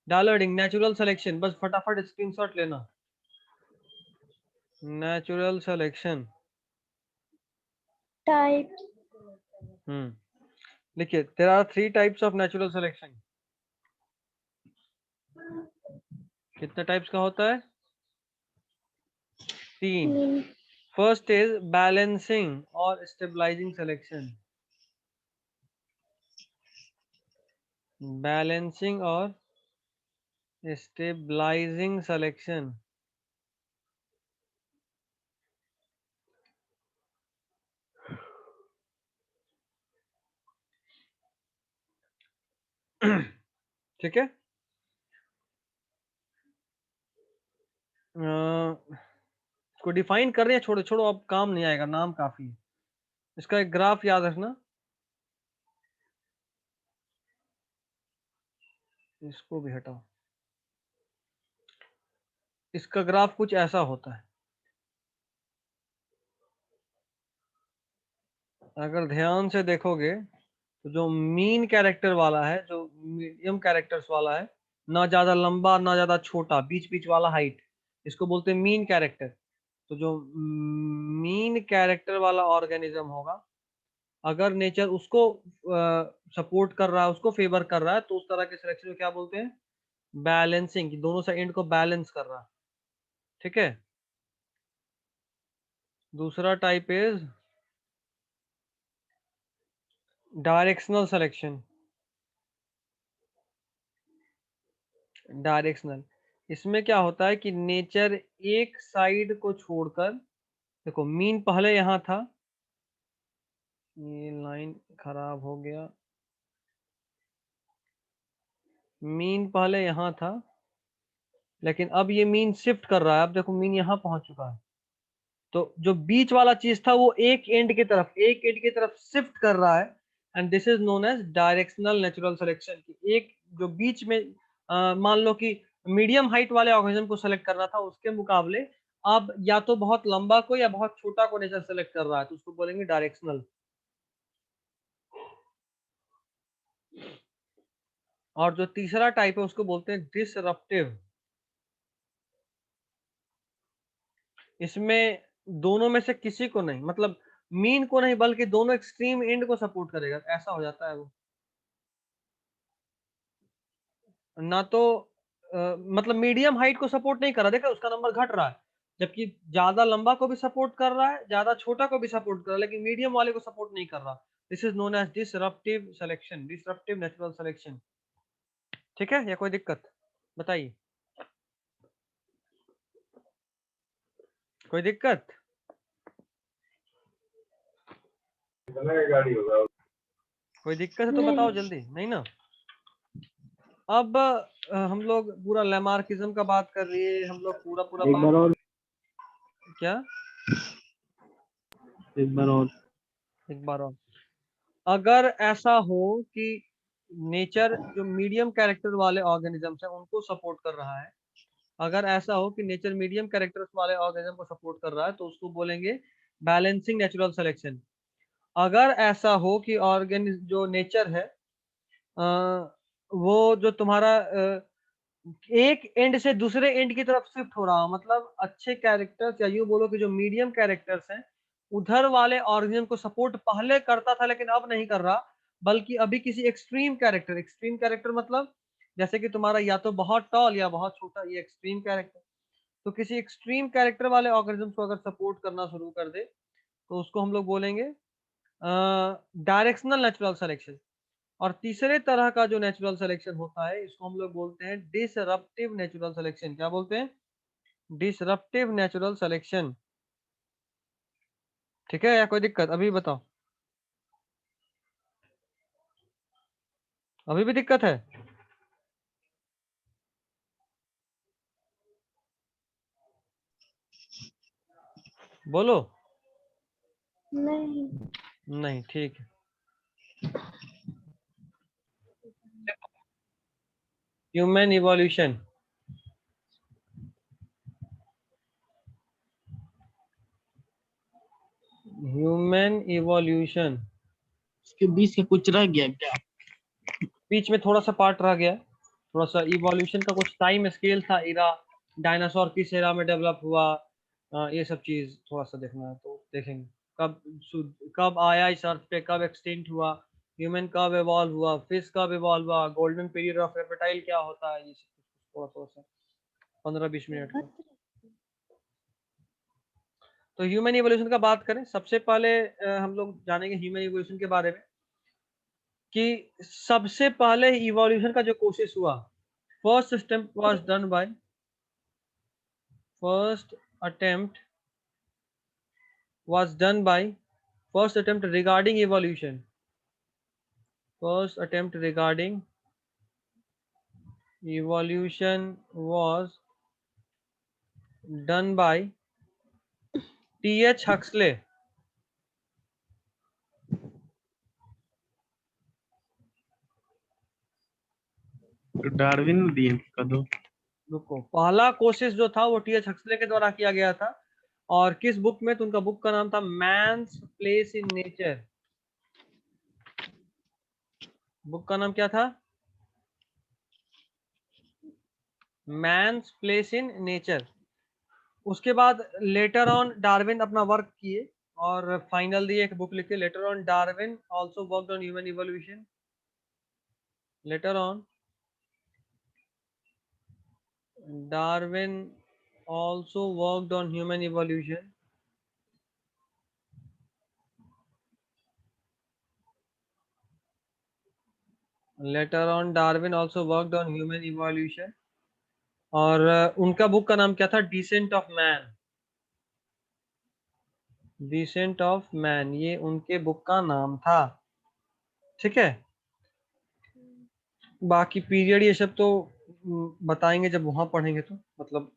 डालो heading natural selection, बस फटाफट स्क्रीनशॉट लेना। Natural selection. टाइप। देखिए there are 3 types of natural selection. कितने टाइप्स का होता है? 3। फर्स्ट इज बैलेंसिंग और स्टेबलाइजिंग सिलेक्शन। बैलेंसिंग और स्टेबलाइजिंग सिलेक्शन। ठीक है। इसको डिफाइन कर रहे हैं, छोड़ो छोड़ो, अब काम नहीं आएगा, नाम काफी है। इसका एक ग्राफ याद रखना। इसको भी हटाओ। इसका ग्राफ कुछ ऐसा होता है, अगर ध्यान से देखोगे तो जो मीन कैरेक्टर वाला है, जो मीडियम कैरेक्टर्स वाला है, ना ज्यादा लंबा ना ज्यादा छोटा, बीच बीच वाला हाइट, इसको बोलते हैं मीन कैरेक्टर। तो जो मीन कैरेक्टर वाला ऑर्गेनिज्म होगा, अगर नेचर उसको सपोर्ट कर रहा है, उसको फेवर कर रहा है, तो उस तरह के सिलेक्शन को क्या बोलते हैं? बैलेंसिंग, कि दोनों साइड को बैलेंस कर रहा है। ठीक है। दूसरा type is directional selection. Directional, इसमें क्या होता है कि नेचर एक साइड को छोड़कर, देखो मीन पहले यहां था, ये लाइन खराब हो गया, मीन पहले यहां था, लेकिन अब ये मीन शिफ्ट कर रहा है, अब देखो मीन यहां पहुंच चुका है। तो जो बीच वाला चीज था वो एक एंड की तरफ शिफ्ट कर रहा है, and this is known as directional natural selection. की एक जो बीच में मान लो कि मीडियम हाइट वाले ऑर्गेनिज्म को सेलेक्ट करना था, उसके मुकाबले अब या तो बहुत लंबा को या बहुत छोटा को नेचर सेलेक्ट कर रहा है, तो उसको बोलेंगे डायरेक्शनल। और जो तीसरा टाइप है उसको बोलते हैं डिसरप्टिव। इसमें दोनों में से किसी को नहीं, मतलब मीन को नहीं, बल्कि दोनों एक्सट्रीम एंड को सपोर्ट करेगा, ऐसा हो जाता है वो। ना तो मतलब मीडियम हाइट को सपोर्ट नहीं कर रहा, देखा उसका नंबर घट रहा है, जबकि ज्यादा लंबा को भी सपोर्ट कर रहा है, ज्यादा छोटा को भी सपोर्ट कर रहा है, लेकिन मीडियम वाले को सपोर्ट नहीं कर रहा। This is known as disruptive selection, disruptive natural selection. ठीक है, या कोई दिक्कत बताइए? कोई दिक्कत? कोई दिक्कत है तो नहीं। बताओ जल्दी, नहीं ना? अब हम लोग पूरा लैमार्किज्म का बात कर रही है, हम लोग पूरा पूरा एक बार और, क्या? एक बार और। एक बार और। अगर ऐसा हो कि नेचर जो मीडियम कैरेक्टर वाले ऑर्गेनिजम्स हैं उनको सपोर्ट कर रहा है, अगर ऐसा हो कि नेचर मीडियम कैरेक्टर्स वाले ऑर्गेनिज्म को सपोर्ट कर रहा है, तो उसको बोलेंगे बैलेंसिंग नेचुरल सिलेक्शन। अगर ऐसा हो कि ऑर्गेनिज्म जो नेचर है वो जो तुम्हारा एक एंड से दूसरे एंड की तरफ शिफ्ट हो रहा हो, मतलब अच्छे कैरेक्टर्स, या यूं बोलो कि जो मीडियम कैरेक्टर्स हैं, उधर वाले ऑर्गेनिज्म को सपोर्ट पहले करता था लेकिन अब नहीं कर रहा, बल्कि अभी किसी एक्सट्रीम कैरेक्टर मतलब जैसे कि तुम्हारा या तो बहुत टॉल या बहुत छोटा, ये एक्सट्रीम कैरेक्टर। तो किसी एक्सट्रीम कैरेक्टर वाले ऑर्गेनिज्म को अगर सपोर्ट करना शुरू कर दे, तो उसको हम लोग बोलेंगे डायरेक्शनल नेचुरल सिलेक्शन। और तीसरे तरह का जो नेचुरल सिलेक्शन होता है, इसको हम लोग बोलते हैं डिसरप्टिव नेचुरल सिलेक्शन। क्या बोलते हैं? Disruptive natural selection. ठीक है, या कोई दिक्कत? अभी बताओ, अभी भी दिक्कत है? बोलो। नहीं। नहीं, ठीक है। Human evolution. Human evolution. इसके बीच का कुछ रह गया क्या? बीच में थोड़ा सा पार्ट रह गया, थोड़ा सा इवोल्यूशन का कुछ टाइम स्केल था, एरा डायनासोर किस एरा में डेवलप हुआ, ये सब चीज थोड़ा सा देखना है तो देखेंगे। कब आया इस अर्थ पे, कब एक्सटिंक्ट हुआ, ह्यूमन कब इवॉल्व हुआ, फिश कब इवॉल्व हुआ, गोल्डन पीरियड ऑफ रेप्टाइल क्या होता है, ये सब थोड़ा थोड़ा सा 15-20 मिनट का। तो ह्यूमन इवोल्यूशन का बात करें, सबसे पहले हम लोग जानेंगे ह्यूमन इवोल्यूशन के बारे में कि सबसे पहले इवोल्यूशन का जो कोशिश हुआ, first attempt was done by first attempt was done by first attempt regarding evolution was done by T.H. Huxley। Darwin ने दिए इसका दो। रुको, पहला कोशिश जो था वो टी.एच. हक्सले के द्वारा किया गया था, और किस बुक में, तो उनका बुक का नाम था man's place in nature. Book का नाम क्या था? Man's place in nature. उसके बाद लेटर ऑन डार्विन अपना वर्क किए और फाइनल दिए एक बुक लिखे, later on Darwin also worked on human evolution. Later on Darwin also worked on human evolution। Later on Darwin also worked on human evolution। और उनका बुक का नाम क्या था? Descent of man. Descent of man, ये उनके book का नाम था। ठीक है, बाकी पीरियड ये सब तो बताएंगे जब वहां पढ़ेंगे, तो मतलब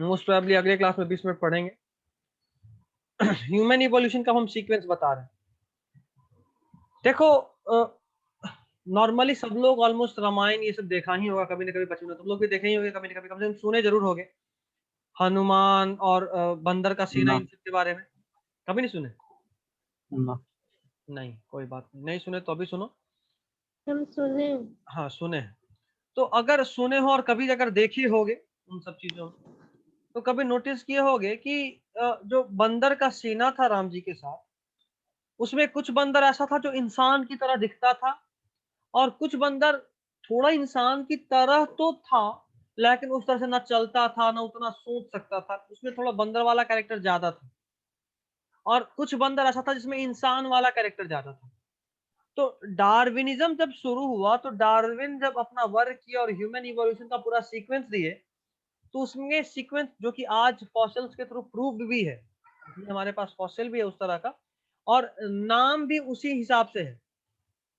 मोस्ट प्रोबेबली अगले क्लास में 20 मिनट पढ़ेंगे। ह्यूमन इवोल्यूशन का हम सीक्वेंस बता रहे हैं। देखो, नॉर्मली सब लोग ऑलमोस्ट रामायण ये सब देखा ही होगा कभी ना कभी, बचपन में तुम लोग भी देखे ही होंगे कभी ना कभी, कम से कम सुने जरूर होगे। हनुमान और बंदर का सेना, ना इन सब के बारे में कभी नहीं सुने? ना नहीं, कोई बात नहीं, नहीं सुने तो अभी सुनो। हम सुने। हाँ सुने हैं। तो अगर सुने हो और कभी अगर देखे होगे उन सब चीजों में, तो कभी नोटिस किए होगे कि जो बंदर का सेना था राम जी के साथ, उसमें कुछ बंदर ऐसा था जो इंसान की तरह दिखता था, और कुछ बंदर थोड़ा इंसान की तरह तो था लेकिन उस तरह से ना चलता था ना उतना सोच सकता था, उसमें थोड़ा बंदर वाला कैरेक्टर ज्यादा था। और कुछ बंदर ऐसा था जिसमें इंसान वाला कैरेक्टर ज्यादा था। तो डार्विनिज्म जब शुरू हुआ, तो डार्विन जब अपना वर्क किया और ह्यूमन इवोल्यूशन का पूरा सीक्वेंस दिए, तो उसमें सीक्वेंस जो कि आज फॉसिल्स के थ्रू प्रूव्ड भी है, हमारे पास फॉसिल भी है उस तरह का, और नाम भी उसी हिसाब से है।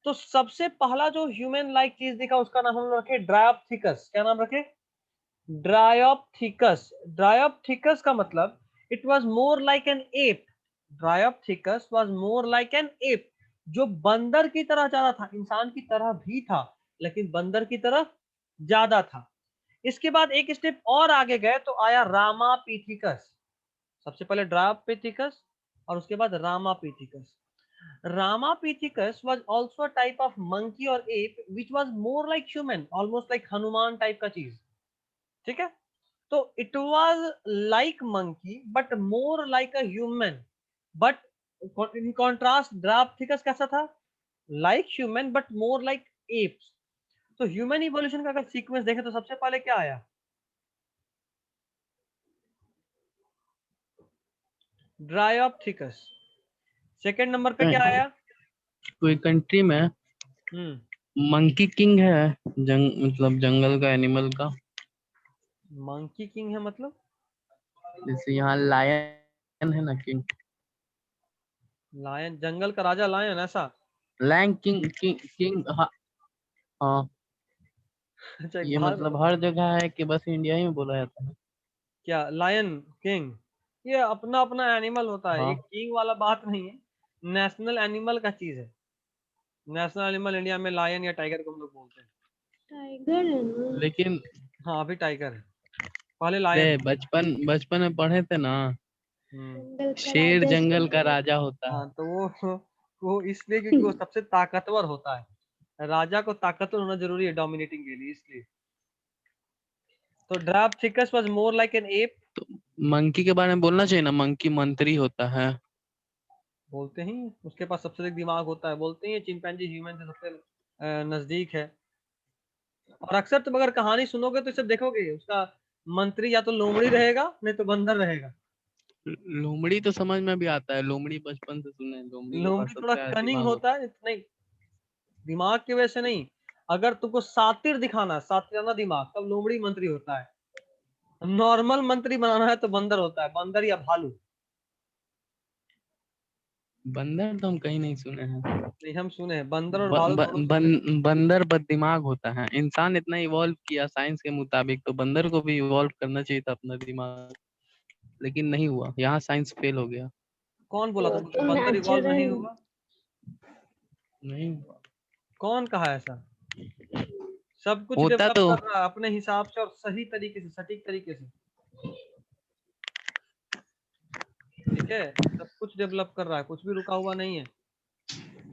तो सबसे पहला जो ह्यूमन लाइक चीज दिखा उसका नाम हम लोग रखे ड्रायोप्थिकस। क्या नाम रखे? ड्रायोप्थिकस। ड्रायोप्थिकस का मतलब it was more like an ape. Dryopithecus was more like an ape, जो बंदर की तरह ज्यादा था, इंसान की तरह भी था लेकिन बंदर की तरह ज्यादा था। इसके बाद एक स्टेप और आगे गए तो आया रामापिथिकस। सबसे पहले ड्रायोप्थिकस और उसके बाद Ramapithecus. Ramapithecus was also a type of monkey or ape which was more like human, almost like Hanuman type का चीज। ठीक है, तो it was like monkey but more like a human, but in contrast Drapithecus कैसा था? Like human but more like apes। तो human evolution का अगर सीक्वेंस देखें तो सबसे पहले क्या आया? ड्रायोप्थिकस। सेकंड नंबर पे क्या आया? कोई कंट्री में मंकी किंग है, मतलब जंगल का, एनिमल का। मंकी किंग है मतलब? जैसे यहाँ लायन है ना, किंग। लायन, जंगल का राजा लायन, ऐसा? लायन किंग किंग किंग, हाँ हाँ। अच्छा, एक ये बात मतलब हर जगह है कि बस इंडिया ही में बोला जाता है? क्या लायन किंग? ये अपना अपना एनिमल होता है, ये हाँ, किंग वाला बात नहीं है, नेशनल एनिमल का चीज है। नेशनल एनिमल इंडिया में लायन या टाइगर को हम लोग बोलते हैं। टाइगर है ना? लेकिन हाँ अभी टाइगर है, पहले लायन था। बचपन बचपन में पढ़े थे ना, जंगल का शेर राजा जंगल का शेर। राजा होता है। हाँ तो वो इसलिए क्योंकि वो सबसे ताकतवर होता है। राजा को ताकतवर होना जरूरी है डोमिनेटिंग के लिए, इसलिए। तो Dryopithecus was more like an ape. तो मंकी के बारे में बोलना चाहिए ना, मंकी मंत्री होता है। बोलते ही उसके पास सबसे अधिक दिमाग होता है, बोलते ही चिंपैंजी ह्यूमन से सबसे नजदीक है। और अक्सर तुम अगर कहानी सुनोगे तो इसे देखोगे, उसका मंत्री या तो लोमड़ी रहेगा नहीं तो बंदर रहेगा। लोमड़ी तो समझ में भी आता है, लोमड़ी बचपन से सुने हैं, लोमड़ी के पास लोमड़ी थोड़ा सबसे ज्यादा कनिंग दिमाग होता होता है, नहीं दिमाग की वजह से नहीं। अगर तुमको सातिर दिखाना, सातिराना दिमाग, तब लोमड़ी मंत्री होता है। नॉर्मल मंत्री बनाना है तो बंदर होता है, बंदर या भालू। है। बंदर तो हम कहीं नहीं सुने हैं। नहीं हम सुने हैं, बंदर और ब, भालू ब, दोनों सुने हैं। बंदर बद दिमाग होता है। इंसान इतना इवॉल्व किया साइंस के मुताबिक, तो बंदर को भी इवॉल्व करना चाहिए था अपना दिमाग, लेकिन नहीं हुआ। यहाँ साइंस फेल हो गया। कौन बोला वो तुमको कि तो बंदर इवॉल्व नहीं नेचुरल। हुआ? नहीं हुआ। कौन कहा ऐसा? सब कुछ होता डेवलप तो कर रहा है अपने हिसाब से और सही तरीके से, सटीक तरीके से। ठीक है, सब कुछ डेवलप कर रहा है, कुछ भी रुका हुआ नहीं है।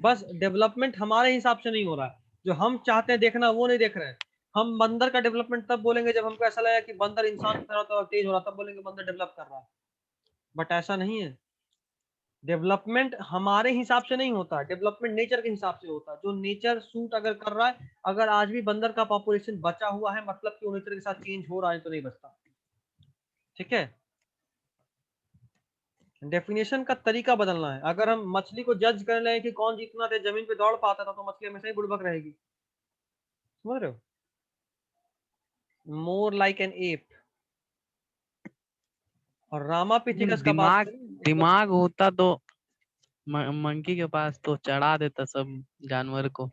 बस डेवलपमेंट हमारे हिसाब से नहीं हो रहा है, जो हम चाहते हैं देखना वो नहीं देख रहे हैं। हम बंदर का डेवलपमेंट तब बोलेंगे जब हमको ऐसा लगेगा कि बंदर इंसान की तरह तो तेज हो रहा, तब बोलेंगे बंदर डेवलप कर रहा है। बट ऐसा नहीं है। डेवलपमेंट हमारे हिसाब से नहीं होता, डेवलपमेंट नेचर के हिसाब से होता है। जो नेचर सूट अगर कर रहा है, अगर आज भी बंदर का पॉपुलेशन बचा हुआ है, मतलब कि वो नेचर के साथ चेंज हो रहा है, तो नहीं बचता। ठीक है, डेफिनेशन का तरीका बदलना है। अगर हम मछली को जज कर रहे हैं कि कौन जितना तेज जमीन पे दौड़ पाता था, तो मछली हमेशा ही बुड़बक रहेगी। समझ रहे हो? मोर लाइक एन एप। और रामापिथिकस का बात दिमाग करें मतलब। दिमाग होता तो मंकी के पास तो चढ़ा देता सब जानवर को।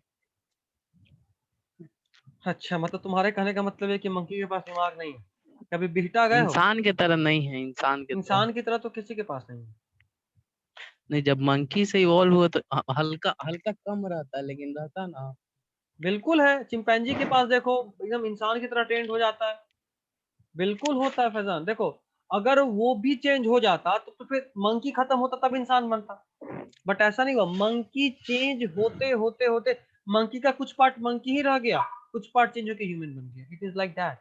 अच्छा, मतलब तुम्हारे कहने का मतलब है कि मंकी के पास दिमाग नहीं है। कभी बिहटा गए हो? इंसान के तरह नहीं है, इंसान के तरह इंसान की तरह तो किसी के पास नहीं है। नहीं। जब मंकी से इवॉल्व हुआ तो हल्का हल्का कम रहता है, लेकिन रहता ना। बिल्कुल है, चिंपैंजी के पास देखो एकदम इंसान की तरह ट्रेंड हो जाता है। बिल्कुल होता है फैजान। देखो, अगर वो भी चेंज हो जाता तो फिर मंकी खत्म होता तब इंसान बनता। बट ऐसा नहीं हुआ, मंकी चेंज होते होते होते मंकी का कुछ पार्ट मंकी ही रह गया, कुछ पार्ट चेंज होकर ह्यूमन बन गया। It is like that.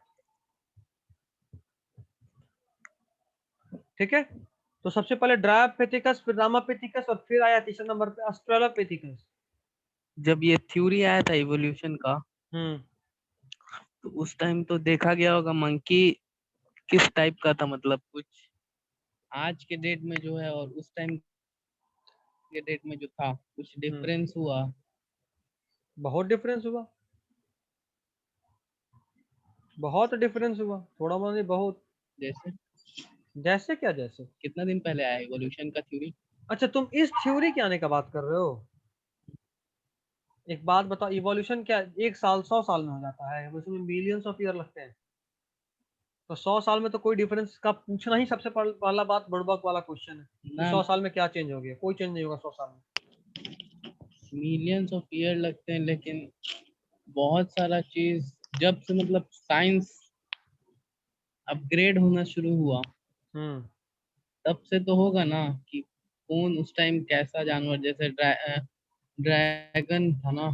ठीक है, तो सबसे पहले ड्रायोपेथिकस, फिर रामापेथिकस, और फिर आया तीसरे नंबर पे ऑस्ट्रेलोपेथिकस। जब ये थ्योरी आया था इवोल्यूशन का, हम्म। तो उस टाइम तो देखा गया होगा मंकी किस टाइप का था, मतलब कुछ आज के डेट में जो है और उस टाइम के डेट में जो था, कुछ डिफरेंस हुआ। बहुत डिफरेंस हुआ, बहुत डिफरेंस हुआ, थोड़ा बहुत नहीं, बहुत। जैसे जैसे क्या जैसे? कितना दिन पहले आया इवोल्यूशन का थ्योरी? अच्छा, तुम इस थ्योरी के आने का बात कर रहे हो? एक बात बताओ, इवोल्यूशन क्या 1 साल 100 साल में हो जाता है? उसमें मिलियंस ऑफ ईयर लगते हैं। तो 100 साल में तो कोई डिफरेंस का पूछना ही सबसे पहला बात बुड़बक वाला क्वेश्चन है कि ना, 100 साल में क्या चेंज हो गया? कोई चेंज नहीं होगा 100 साल में। मिलियंस ऑफ ईयर लगते हैं, लेकिन बहुत सारा चीज जब से मतलब साइंस अपग्रेड होना शुरू हुआ, हम्म। तब से तो होगा ना कि कौन उस टाइम कैसा जानवर, जैसे ड्रैगन था ना,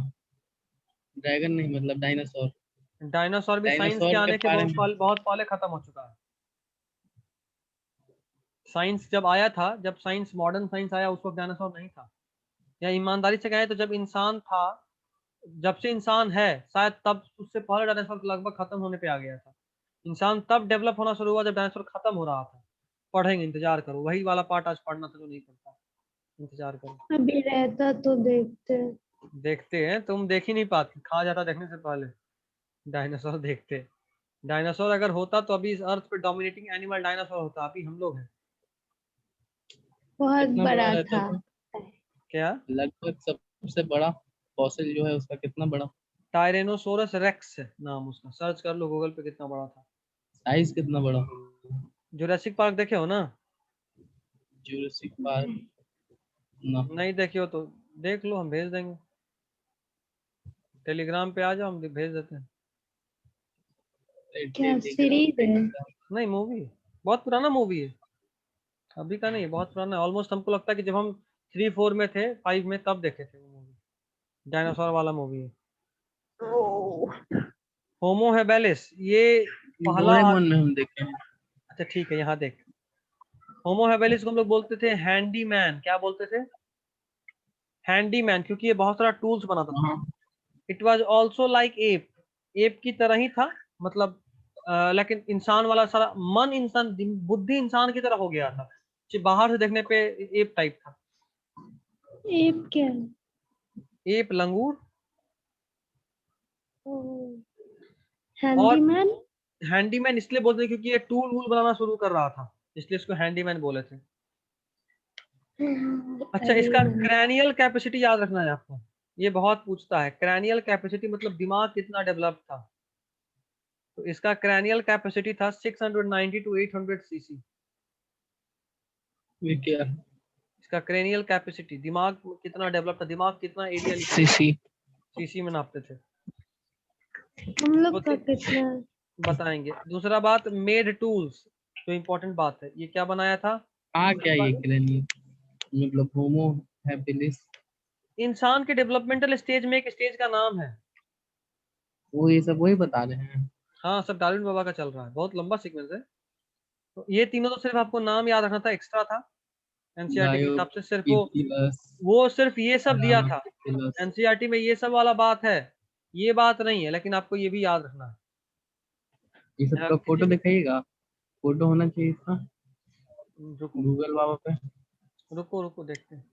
ड्रैगन नहीं मतलब डायनासोर। डायनासोर भी साइंस के डायनासोर के आने के बारे में बहुत पहले खत्म हो चुका है। साइंस जब आया था, जब साइंस मॉडर्न साइंस आया, उस वक्त डायनासोर नहीं था। या ईमानदारी से कहें तो जब इंसान था, जब से इंसान है शायद तब उससे पहले डायनासोर लगभग खत्म होने पे आ गया था। इंसान तब डेवलप होना शुरू हुआ जब डायनासोर खत्म हो रहा था। पढ़ेंगे, इंतजार करो, वही वाला पार्ट आज पढ़ना था जो नहीं पढ़ता। इंतजार करो, अभी रहता तो देखते। देखते हैं। तुम देख ही नहीं पाते, खा जाता देखने से पहले। डायनासोर देखते। डायनासोर अगर होता तो अभी इस अर्थ पे डोमिनेटिंग एनिमल डायनासोर होता, अभी हम लोग हैं। बहुत कितना बड़ा बड़ा रहता था। था? क्या? लगभग सबसे बड़ा फॉसिल जो है उसका कितना बड़ा? टायरेनोसोरस रेक्स नाम उसका, सर्च कर लो गूगल पे कितना बड़ा था। साइज कितना बड़ा? जुरासिक पार्क देखे हो ना? जुरासिक पार्क ना। नहीं देखे हो तो देख लो, हम भेज देंगे। टेलीग्राम पे आ जाओ, हम भेज देते हैं। क्या टेलीग्राम सीरीज पे है? नहीं, मूवी बहुत पुराना मूवी है, अभी का नहीं, बहुत पुराना है। ऑलमोस्ट हमको लगता है कि जब हम 3 4 में थे, 5 में, तब देखे थे वो मूवी। डायनासोर वाला मूवी है। होमो हेबेलिस ये पहला डोरेमोन में हम देखे हैं। अच्छा ठीक है, यहाँ देख, होमो हेबेलिस को हम लोग बोलते थे हैंडीमैन। क्या बोलते थे? हैंडीमैन, क्योंकि ये बहुत सारा टूल्स बनाता था। हाँ, it was also like app, app की तरह ही था, मतलब लेकिन इंसान वाला सारा मन, इंसान बुद्धि इंसान की तरह हो गया था, बाहर से देखने पे एप टाइप था। एप क्या है? एप लंगूर। और हैंडीमैन। हैंडीमैन इसलिए बोलते हैं क्योंकि ये टूल वूल बनाना शुरू कर रहा था, इसलिए इसको हैंडीमैन बोले थे। अच्छा, अरे इसका नहीं। क्रैनियल कैपेसिटी याद रखना है आपको, ये बहुत पूछता है। क्रैनियल कैपेसिटी मतलब दिमाग कितना डेवलप था, तो इसका क्रैनियल कैपेसिटी था 690 टू 800 सीसी। ये क्या है? इसका क्रेनियल कैपेसिटी, दिमाग कितना डेवलप था, दिमाग कितना एरिया लिया, सीसी। सीसी में नापते थे। हम लोग का तो कितना है? बताएंगे। दूसरा बात, मेड टूल्स, जो इम्पोर्टेंट बात है, ये क्या बनाया था? क्या ये क्रेनियल मतलब होमो हैबिलिस? इंसान के डेवलपमेंटल स्टेज में एक स्टेज का नाम है। वो ये सब वही बता रहे हैं। हाँ, सब डार्विन बाबा का चल रहा है, बहुत लंबा सीक्वेंस है। तो ये तीनों तो सिर्फ आपको नाम याद रखना था, एक्स्ट्रा था एनसीईआरटी के हिसाब से, सिर्फ डायोपिथिलस, वो सिर्फ ये सब दिया था। पैरामेथिलस। एनसीईआरटी में ये सब वाला बात है, ये बात नहीं है, लेकिन आपको ये भी याद रखना है। ये सब का किसी फोटो दिखाइएगा, फोटो होना चाहिए इसका रुको गूगल बाबा पे। रुको रुको देखते हैं।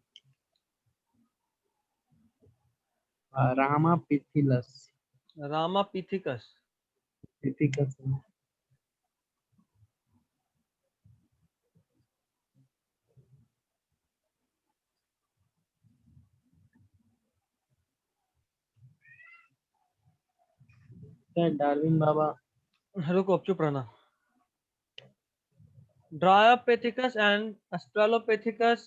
रामापिथिलस। रामापिथिकस। पिथिकस। क्या डार्विन बाबा? रुको, अब चुप रहना। Dryopithecus and Australopithecus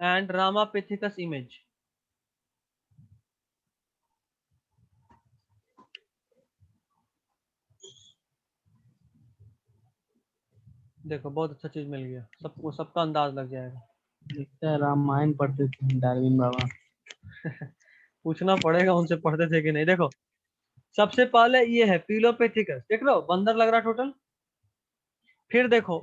and Ramapithecus image। देखो, बहुत अच्छा चीज मिल गया, सबको सबका अंदाज लग जाएगा। लगता है रामायण पढ़ते थे डार्विन बाबा। पूछना पड़ेगा उनसे पढ़ते थे कि नहीं। देखो, सबसे पहले ये है पिलोपेथिकस, देख लो बंदर लग रहा टोटल। फिर देखो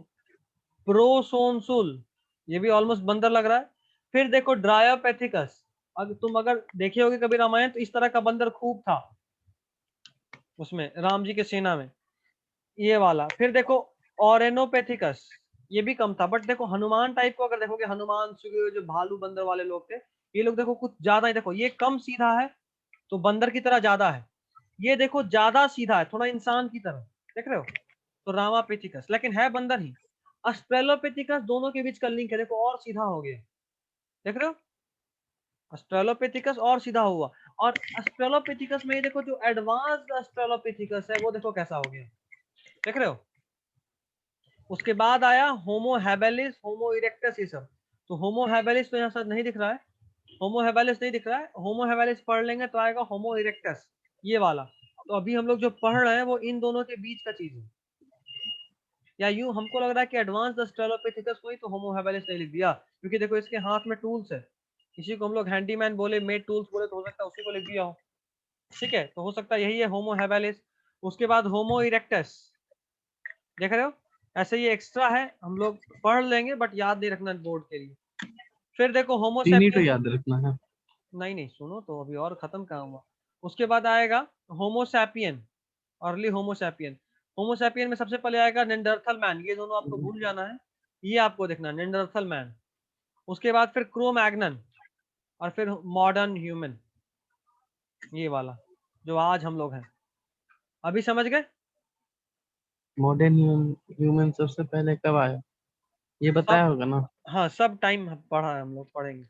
प्रोसोनसुल, ये भी ऑलमोस्ट बंदर लग रहा है। फिर देखो ड्रायोपेथिकस, अगर तुम देखे होगे कभी रामायण, तो इस तरह का बंदर खूब था उसमें, राम जी के सेना में, ये वाला। फिर देखो ऑरेनोपेथिकस, ये भी कम था, बट देखो हनुमान टाइप को अगर देखोगे, हनुमान सुग्रीव, जो भालू बंदर वाले लोग थे, ये लोग देखो कुछ ज्यादा ही, देखो ये कम सीधा है तो बंदर की तरह ज्यादा है, ये देखो ज्यादा सीधा है थोड़ा इंसान की तरह, देख रहे हो? तो रामापेथिकस लेकिन है बंदर ही। अस्ट्रेलोपेथिकस दोनों के बीच का लिंक है, देखो और सीधा हो गया, देख रहे हो? अस्ट्रेलोपेथिकस और सीधा हुआ। और अस्ट्रेलोपेथिकस में देखो जो एडवांस अस्ट्रेलोपेथिकस है वो देखो कैसा हो गया, देख रहे हो? उसके बाद आया होमो हैबेलिस, होमो इरेक्टस, ये सब। तो होमो हैबेलिस तो यहाँ साथ नहीं दिख रहा है, होमो हैबेलिस नहीं दिख रहा है। होमो हैबेलिस पढ़ लेंगे तो आएगा होमो इरेक्टस, ये वाला। तो अभी हम लोग जो पढ़ रहे हैं वो इन दोनों के बीच का चीज है। या यूं हमको लग रहा है कि एडवांस ऑस्ट्रेलोपिथेकस कोई, तो होमो हैबेलिस नहीं लिख दिया, क्योंकि देखो इसके हाथ में टूल्स है, इसी को हम लोग हैंडीमैन बोले, मेड टूल्स बोले, तो हो सकता है उसी को लिख दिया हो। ठीक है, तो हो सकता है यही है होमो हैबेलिस। उसके बाद होमो इरेक्टस, देख रहे हो? ऐसे ये एक्स्ट्रा है, हम लोग पढ़ लेंगे बट याद नहीं रखना बोर्ड के लिए। फिर देखो होमो तीन ही तो सैपियंस, याद रखना है। नहीं नहीं सुनो तो, अभी और खत्म कहाँ हुआ। उसके बाद आएगा होमो सैपियन, अर्ली होमो सैपियन। होमो सैपियन में सबसे पहले आएगा नेंडरथल मैन, ये दोनों आपको भूल जाना है, ये आपको देखना है, नेंडरथल मैन। उसके बाद फिर क्रो मैग्नन, और फिर मॉडर्न ह्यूमन, ये वाला जो आज हम लोग हैं। अभी समझ गए? मॉडर्न ह्यूमन सबसे पहले कब आया ये बताया सब, होगा ना? हाँ सब टाइम पढ़ा है, हम लोग पढ़ेंगे।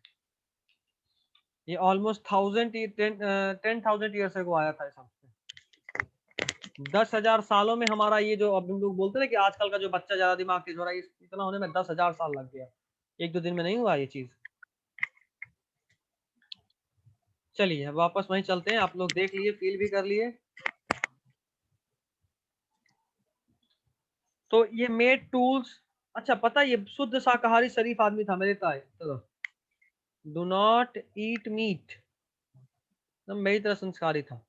ये ऑलमोस्ट 10,000 ईयर से को आया था, सब 10,000 सालों में हमारा ये जो अब हम लोग बोलते हैं कि आजकल का जो बच्चा ज्यादा दिमाग तेज हो रहा है, इतना होने में 10,000 साल लग गया, एक दो दिन में नहीं हुआ ये चीज। चलिए वापस वहीं चलते हैं, आप लोग देख लिए, फील भी कर लिए। तो ये मेड टूल्स, अच्छा पता है, ये शुद्ध शाकाहारी शरीफ आदमी था मेरे ताए, चलो, डू नॉट ईट मीट, मेरी तरह संस्कारी था।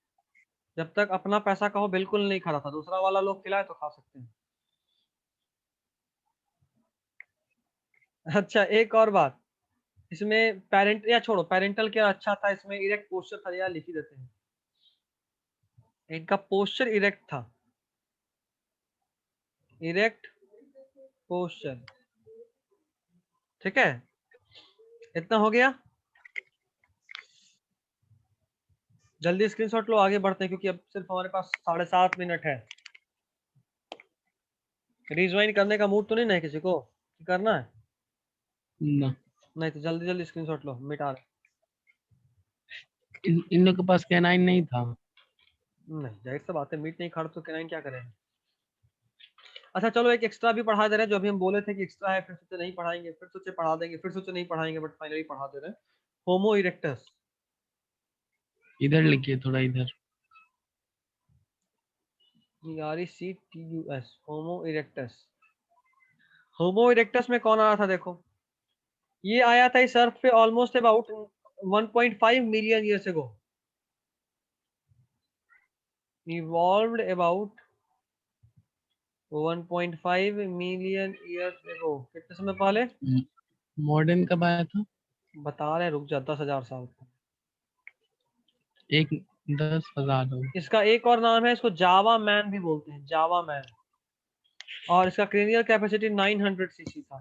जब तक अपना पैसा का हो बिल्कुल नहीं खाता था, दूसरा वाला लोग खिलाए तो खा सकते हैं। अच्छा एक और बात, इसमें पेरेंट या छोड़ो, पेरेंटल क्या अच्छा था, इसमें इरेक्ट पोस्चर था, या लिख ही देते हैं, इनका पोस्चर इरेक्ट था, इरेक्ट पोस्चर। ठीक है, इतना हो गया। जल्दी स्क्रीनशॉट लो, आगे बढ़ते हैं, क्योंकि अब सिर्फ हमारे पास 7.5 मिनट है। रिज्वाइन करने का मूड तो नहीं है किसी को कि करना है? ना नहीं तो जल्दी जल्दी स्क्रीनशॉट लो, मिटा रहे। इन लोग के पास कैनाइन नहीं था। नहीं, जाहिर सा बात है, मीट नहीं खा रहे तो कैनाइन क्या करें। अच्छा चलो, एक एक्स्ट्रा भी पढ़ा दे रहे हैं, जो अभी हम बोले थे कि एक्स्ट्रा है, फिर सोचे नहीं पढ़ाएंगे, फिर सोचे पढ़ा देंगे, फिर सोचे नहीं पढ़ाएंगे, बट फाइनली पढ़ा दे रहे हैं। होमो इरेक्टस, इधर लिखिए थोड़ा इधर। ERECTUS, होमो इरेक्टस। होमो इरेक्टस में कौन आया था देखो, ये आया था इस अर्थ पे almost about 1.5 million years ago, evolved about 1.5 million years ago. कितने समय पहले? मॉडर्न कब आया था? बता रहे, रुक जा, 10,000 साल। एक 10,000 हो। इसका एक और नाम है, इसको जावा मैन भी बोलते हैं, जावा मैन। और इसका क्रेनियल कैपेसिटी 900 सीसी था।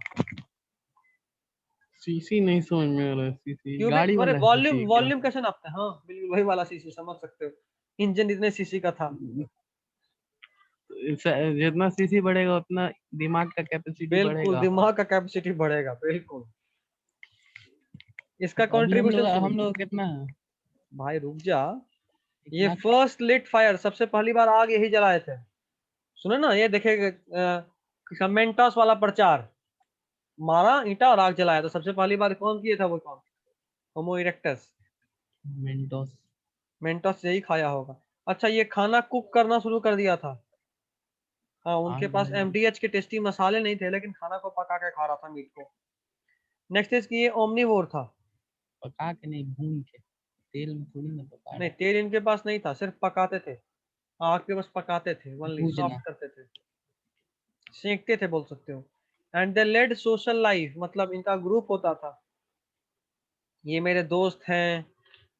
सीसी नहीं समझ में आ रहा है। सीसी क्यूबिक, गाड़ी अरे वाला है वॉल्यूम, सीसी क्या? वॉल्यूम कैसे नापते हैं? हाँ बिल्कुल वही वाला सीसी, समझ सकते हो, इंजन इतने सीसी का था। जितना सीसी बढ़ेगा उतना दिमाग का कैपेसिटी बिल्कुल, बढ़ेगा। दिमाग का कैपेसिटी बढ़ेगा, बिल्कुल। इसका अभी कंट्रीब्यूशन हम सुनो लोग कितना है? भाई, रुक जा। 1 ये लाख। फर्स्ट लिट फायर, सबसे पहली बार आग यही जलाए थे। सुनो ना, ये देखेगा मेंटोस वाला प्रचार, मारा ईंटा और आग जलाया, तो सबसे पहली बार कौन किया था? वो कौन? होमो इरेक्टस। मेंटोस। मेंटोस यही खाया होगा। अच्छा, ये खाना कुक करना शुरू कर दिया था। हाँ, उनके आग पास जलाना। MDH के टेस्टी मसाले नहीं थे, लेकिन खाना को पका के खा रहा था, मीट को। नेक्स्ट इज कि ये ओमनीवोर था। पका के नहीं, भून के। तेल में थोड़ी ना पका नहीं, रहा। तेल इनके पास नहीं था, सिर्फ पकाते थे, आग पे बस पकाते थे, ओनली भूजना। सॉफ्ट करते थे, सेकते थे बोल सकते हो। And they led social life, मतलब इनका ग्रुप होता था, ये मेरे दोस्त हैं,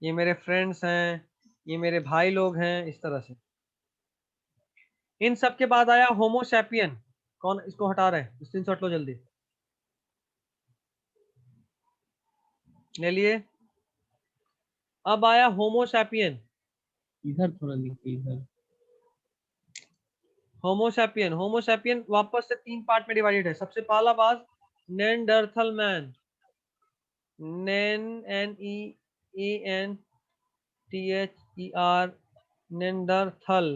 ये मेरे फ्रेंड्स हैं, ये मेरे भाई लोग हैं, इस तरह से। इन सब के बाद आया होमोसैपियन। कौन इसको हटा रहे हैं? स्क्रीनशॉट लो जल्दी, ले लिए। अब आया होमोसैपियन। इधर थोड़ा लिखिए इधर। होमोसैपियन, होमोसैपियन वापस से 3 पार्ट में डिवाइडेड है। सबसे पहला बात, नेanderthal मैन, NEANTHER, नेanderthal,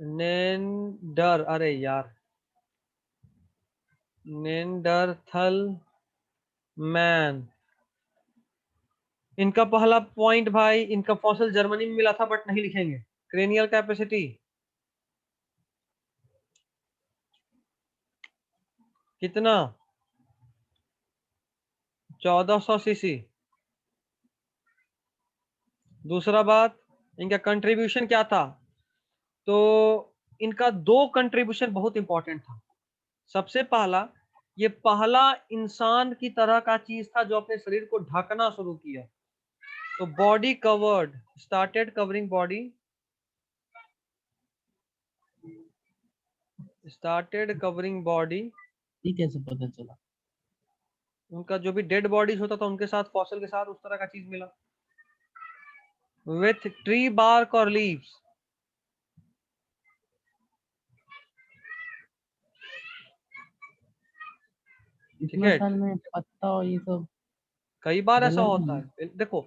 नेंडर, अरे यार, नेanderthal मैन। इनका पहला पॉइंट भाई, इनका फॉसिल जर्मनी में मिला था, बट नहीं लिखेंगे। क्रेनियल कैपेसिटी कितना? 1400 सीसी। दूसरा बात, इनका कंट्रीब्यूशन क्या था? तो इनका 2 कंट्रीब्यूशन बहुत इंपॉर्टेंट था। सबसे पहला, ये पहला इंसान की तरह का चीज था जो अपने शरीर को ढकना शुरू किया। तो body covered, started covering body, started covering body. ये कैसे पता चला? उनका जो भी डेड बॉडीज होता था उनके साथ, फॉसिल के साथ, उस तरह का चीज मिला। विथ ट्री बार्क और लीव्स। ठीक इतना है, साल में पत्ता और ये सब कई बार ऐसा गलत होता नहीं। है। देखो,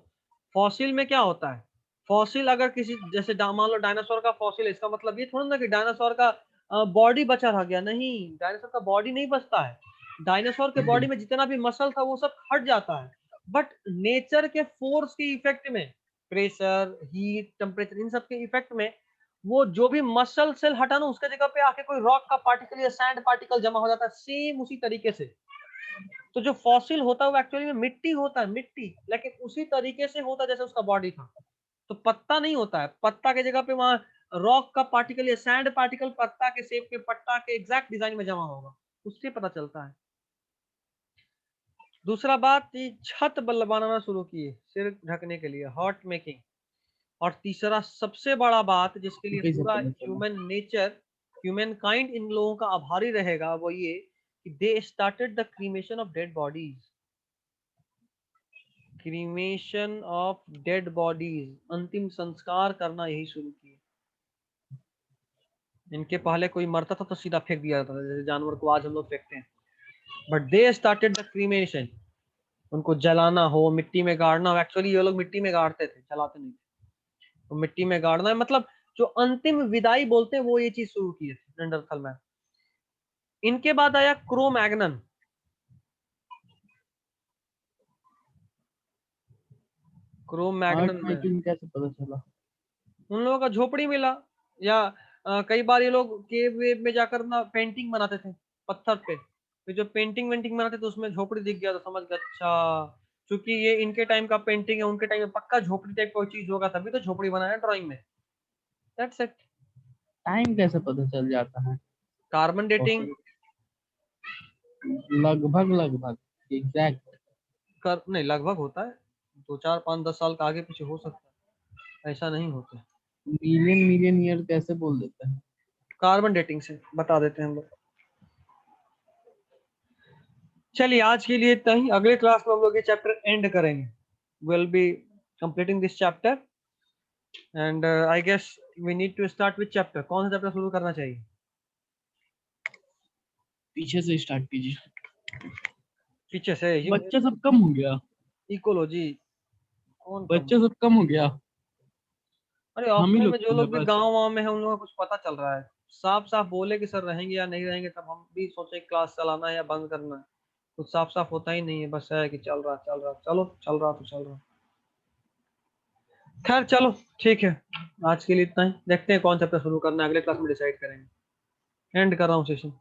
फॉसिल में क्या होता है, फॉसिल अगर किसी, जैसे मान लो डायनासोर का फॉसिल है, इसका मतलब ये थोड़ा ना कि डायनासोर का बॉडी बचा रह गया, नहीं, डायनासोर का बॉडी नहीं बचता है। डायनासोर के बॉडी में जितना भी मसल था वो सब हट जाता है, बट नेचर के फोर्स के इफेक्ट में, प्रेशर, हीट, टेम्परेचर, इन सब के इफेक्ट में, वो जो भी मसल सेल हटा ना, उसके जगह पे आके कोई रॉक का पार्टिकल या सैंड पार्टिकल जमा हो जाता है, सेम उसी तरीके से। तो जो फॉसिल होता है वो एक्चुअली में मिट्टी होता है, मिट्टी, लेकिन उसी तरीके से होता है जैसे उसका बॉडी था। तो पत्ता नहीं होता है, पत्ता की जगह पे वहां रॉक का पार्टिकल या सैंड पार्टिकल पत्ता के शेप के पट्टा के एग्जैक्ट डिजाइन में जमा होगा, उससे पता चलता है। दूसरा बात, ये छत बनाना शुरू किए सिर ढकने के लिए, हॉट मेकिंग। और तीसरा सबसे बड़ा बात जिसके लिए कैसे पूरा पता चला? Human nature, human kind in लोगों का आभारी रहेगा, वो ये कि they started the cremation of dead bodies. Cremation of dead bodies, अंतिम संस्कार करना यही शुरू किए। इनके पहले कोई मरता था तो सीधा फेंक दिया जाता था, जैसे जानवर को आज हम लोग फेंकते हैं, but they started the cremation. उनको जलाना हो, मिट्टी में गाड़ना हो, एक्चुअली ये लोग मिट्टी में गाड़ते थे, जलाते नहीं थे। तो मिट्टी में गाड़ना है मतलब जो अंतिम विदाई बोलते हैं, वो ये चीज शुरू की थी नेंडरथल में। इनके बाद आया crow Magnon. Crow art Magnon में मेकिंग कैसे पता चला? उन लोगों का झोपड़ी मिला, या कई बार ये लोग केव वेव में जाकर ना पेंटिंग बनाते थे पत्थर पे, तो जो पेंटिंग वेंटिंग बनाते थे उसमें झोपड़ी दिख गया तो समझ गया अच्छा, क्योंकि ये इनके टाइम का पेंटिंग है, उनके टाइम में पक्का झोपड़ी टाइप कोई चीज होगा, तभी तो झोपड़ी बनाया ड्राइंग में। That's it. टाइम कैसे पता चल जाता है? कार्बन डेटिंग लगभग लगभग एग्जैक्ट। कर नहीं, लगभग होता है, 2 4 5 10 साल का आगे पीछे हो सकता है, ऐसा नहीं होता। मिलियन मिलियन ईयर कैसे बोल देते हैं? कार्बन डेटिंग से बता देते हैं हम लोग। चलिए आज के लिए इतना ही, अगले क्लास में हम लोग ये चैप्टर एंड करेंगे। Will be completing this chapter and I guess we need to start with chapter. कौन सा चैप्टर शुरू करना चाहिए? पीछे से स्टार्ट कीजिए। पीछे से बच्चा सब कम हो गया। इकोलॉजी। कौन कम? बच्चा सब कम हो गया। अरे हम ही ऑप्शनल लोग में जो कम है लोग भी बस। गांव वाँव में है उन लोगों को कुछ पता चल रहा है, साफ साफ बोले कि सर रहेंगे या नहीं रहेंगे, तब हम भी सोचे क्लास चलाना है या बंद करना है। कुछ साफ साफ होता ही नहीं है, बस है कि चल रहा चल रहा, चलो चल रहा तो चल रहा। खैर चलो ठीक है, आज के लिए इतना ही, देखते हैं कौन चैप्टर शुरू करना है, अगले क्लास में डिसाइड करेंगे। एंड कर रहा हूँ सेशन।